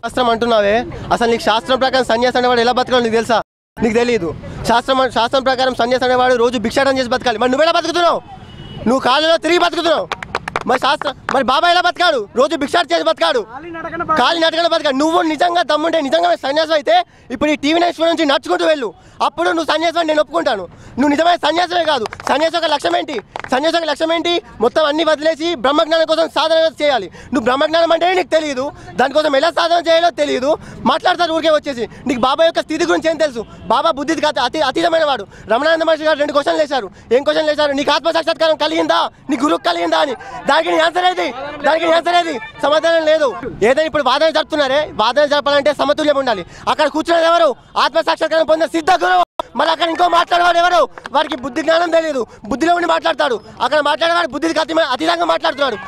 శాస్త్రం అంటున్నావే, అసలు నీకు శాస్త్రం ప్రకారం సన్యాసి అనేవాడు ఎలా బతకాలో నీకు తెలుసా? నీకు తెలియదు. శాస్త్రం ప్రకారం సన్యాసి అనేవాడు రోజు భిక్షాటన చేసి బతకాలి. మరి నువ్వెలా బతుకుతున్నావు? నువ్వు కాళ్ళలో తిరిగి బతుకుతున్నావు. మరి బాబా ఎలా బతకాడు? రోజు భిక్షాటన చేసి బతకాడు, కాలి నటకన బతకాడు. నువ్వు నిజంగా దమ్ముంటే, నిజంగా సన్యాసం అయితే ఇప్పుడు ఈ టీవీ నైన్ నుంచి నడుచుకుంటూ వెళ్ళు, అప్పుడు నువ్వు సన్యాసం నేను ఒప్పుకుంటాను. నువ్వు నిజమైన సన్యాసమే కాదు. సన్యాసం యొక్క లక్ష్యం ఏంటి? సన్యాసం యొక్క లక్ష్యం ఏంటి? మొత్తం అన్ని వదిలేసి బ్రహ్మజ్ఞానం కోసం సాధన చేయాలి. నువ్వు బ్రహ్మజ్ఞానం అంటే నీకు తెలియదు, దానికోసం ఎలా సాధన చేయాలో తెలియదు, మాట్లాడతారు ఊరికే వచ్చేసి. నీకు బాబా యొక్క స్థితి గురించి ఏం తెలుసు? బాబా బుద్ధికి అతీతమైన వాడు. రమణానంద మహర్షి గారు 2 క్వశ్చన్లు వేశారు. ఏం క్వశ్చన్లు వేశారు? నీకు ఆత్మసాక్షాత్కారం కలిగిందా? నీ గురువుకు కలిగిందా అని. దానికి ఆన్సర్ ఏది? సమాధానం లేదు. ఏదైనా ఇప్పుడు వాదన జరుపుతున్నారే, వాదన జరపాలంటే సమతుల్యం ఉండాలి. అక్కడ కూర్చున్నది ఎవరు? ఆత్మసాక్షాత్కారం పొందిన సిద్ధ గురువు. మరి అక్కడ ఇంకో మాట్లాడేవాడు ఎవరు? వారికి బుద్ధి జ్ఞానం తెలియదు, బుద్ధిలో ఉండి మాట్లాడతాడు. అక్కడ మాట్లాడేవాడు బుద్ధికి అతీతంగా మాట్లాడుతున్నాడు.